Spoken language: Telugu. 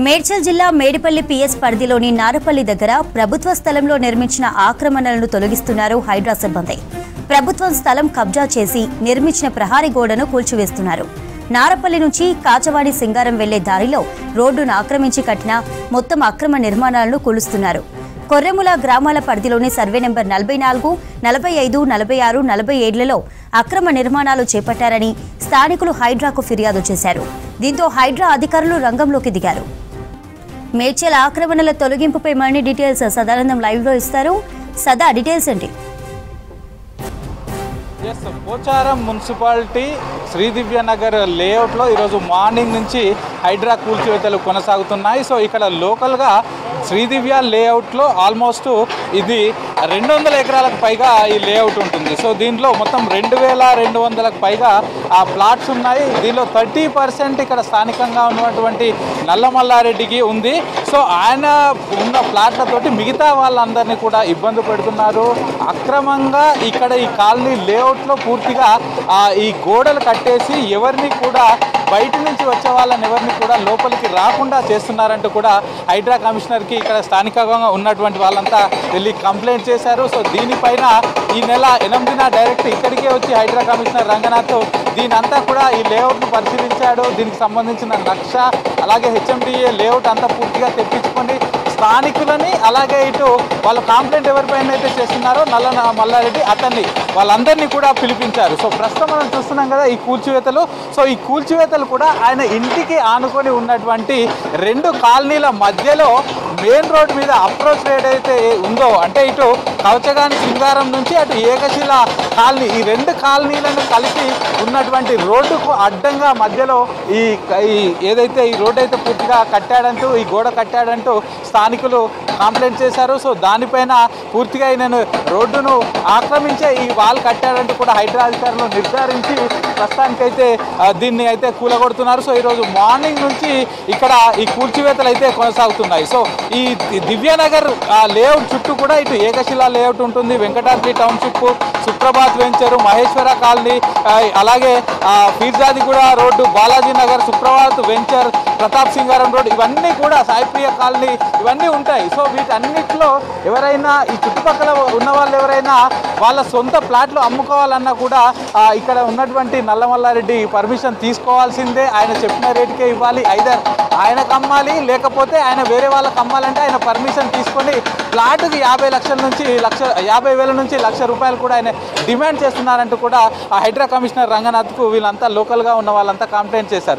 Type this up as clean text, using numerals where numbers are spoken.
మేడ్చల్ జిల్లా మేడిపల్లి పిఎస్ పరిధిలోని నారపల్లి దగ్గర ప్రభుత్వ స్థలంలో నిర్మించిన ఆక్రమణలను తొలగిస్తున్నారు హైడ్రా సిబ్బంది. ప్రభుత్వం స్థలం కబ్జా చేసి నిర్మించిన ప్రహారీ గోడను కూల్చివేస్తున్నారు. నారపల్లి నుంచి కాచవాడి సింగారం వెళ్లే దారిలో రోడ్డును ఆక్రమించి కట్టిన మొత్తం అక్రమ నిర్మాణాలను కూలుస్తున్నారు. కొర్రెముల గ్రామాల పరిధిలోని సర్వే నెంబర్ 44, 45, 46, 47లలో అక్రమ నిర్మాణాలు చేపట్టారని స్థానికులు హైడ్రాకు ఫిర్యాదు చేశారు. దీంతో హైడ్రా అధికారులు రంగంలోకి దిగారు. మేడ్చల్ ఆక్రమణల తొలగింపుపై మరిన్ని డీటెయిల్స్ సదానందం లైవ్ లో ఇస్తారు. సదా డీటెయిల్స్ ఏంటి? పోచారం మున్సిపాలిటీ శ్రీదివ్య నగర్ లేఅవుట్లో ఈరోజు మార్నింగ్ నుంచి హైడ్రా కూల్చివేతలు కొనసాగుతున్నాయి. సో ఇక్కడ లోకల్గా శ్రీదివ్య లేఅవుట్లో ఆల్మోస్ట్ ఇది 200 ఎకరాలకు పైగా ఈ లేఅవుట్ ఉంటుంది. సో దీంట్లో మొత్తం 2200లకు పైగా ఆ ప్లాట్స్ ఉన్నాయి. దీనిలో 30% ఇక్కడ స్థానికంగా ఉన్నటువంటి నల్లమల్లారెడ్డికి ఉంది. సో ఆయన ఉన్న ప్లాట్లతోటి మిగతా వాళ్ళందరినీ కూడా ఇబ్బంది పెడుతున్నారు. అక్రమంగా ఇక్కడ ఈ కాలనీ లేఅవుట్లో పూర్తిగా ఈ గోడలు కట్టేసి ఎవరిని కూడా బయట నుంచి వచ్చే వాళ్ళని ఎవరిని కూడా లోపలికి రాకుండా చేస్తున్నారంటూ కూడా హైడ్రా కమిషనర్కి ఇక్కడ స్థానికంగా ఉన్నటువంటి వాళ్ళంతా వెళ్ళి కంప్లైంట్ చేశారు. సో దీనిపైన ఈ నెల 8న డైరెక్ట్ ఇక్కడికే వచ్చి హైడ్రా కమిషనర్ రంగనాథ్ దీనంతా కూడా ఈ లేఅవుట్ను పరిశీలించాడు. దీనికి సంబంధించిన నక్ష అలాగే హెచ్ఎండిఏ లేఅవుట్ అంతా పూర్తిగా తెప్పించుకొని స్థానికులని అలాగే ఇటు వాళ్ళు కంప్లైంట్ ఎవరిపైన అయితే చేస్తున్నారో మల్లారెడ్డి అతన్ని వాళ్ళందరినీ కూడా పిలిపించారు. సో ప్రస్తుతం మనం చూస్తున్నాం కదా ఈ కూల్చివేతలు. సో ఈ కూల్చివేతలు కూడా ఆయన ఇంటికి ఆనుకొని ఉన్నటువంటి 2 కాలనీల మధ్యలో మెయిన్ రోడ్ మీద అప్రోచ్ రోడ్ అయితే ఉందో అంటే ఇటు కవచగాని సింగారం నుంచి అటు ఏకశిల కాలనీ ఈ 2 కాలనీలను కలిపి ఉన్నటువంటి రోడ్డుకు అడ్డంగా మధ్యలో ఈ ఏదైతే ఈ రోడ్డు అయితే పూర్తిగా కట్టాడంటూ ఈ గోడ కట్టాడంటూ స్థానికులు కంప్లైంట్ చేశారు. సో దానిపైన పూర్తిగా నేను రోడ్డును ఆక్రమించే ఈ వాల్ కట్టాడంటూ కూడా హైడ్రా అధికారులు నిర్ధారించి ప్రస్తుతానికైతే దీన్ని అయితే కూలగొడుతున్నారు. సో ఈరోజు మార్నింగ్ నుంచి ఇక్కడ ఈ కూల్చివేతలు అయితే కొనసాగుతున్నాయి. సో ఈ దివ్యనగర్ లేఅవుట్ చుట్టూ కూడా ఇటు ఏకశిల లేఅవుట్ ఉంటుంది, Venkatadri township, Suprabhat venture, Maheshwara colony, అలాగే పీర్జాదిగూడ రోడ్డు, బాలాజీ నగర్, సుప్రభాత్ వెంచర్, ప్రతాప్ సింగారం రోడ్ ఇవన్నీ కూడా సాయిప్రియ కాలనీ ఇవన్నీ ఉంటాయి. సో వీటన్నిటిలో ఎవరైనా ఈ చుట్టుపక్కల ఉన్న వాళ్ళు ఎవరైనా వాళ్ళ సొంత ప్లాట్లు అమ్ముకోవాలన్నా కూడా ఇక్కడ ఉన్నటువంటి నల్లమల్లారెడ్డి పర్మిషన్ తీసుకోవాల్సిందే. ఆయన చెప్పిన రేటుకే ఇవ్వాలి. ఐదర్ ఆయనకు అమ్మాలి లేకపోతే ఆయన వేరే వాళ్ళకి అమ్మాలంటే ఆయన పర్మిషన్ తీసుకొని ప్లాట్కి 50 లక్షల నుంచి 50,000 నుంచి ₹1,00,000 కూడా ఆయన డిమాండ్ చేస్తున్నారంటూ కూడా హైడ్రా కమిషనర్ రంగనాథ్కు వీళ్ళంతా లోకల్గా ఉన్న వాళ్ళంతా కంప్లైంట్ చేశారు.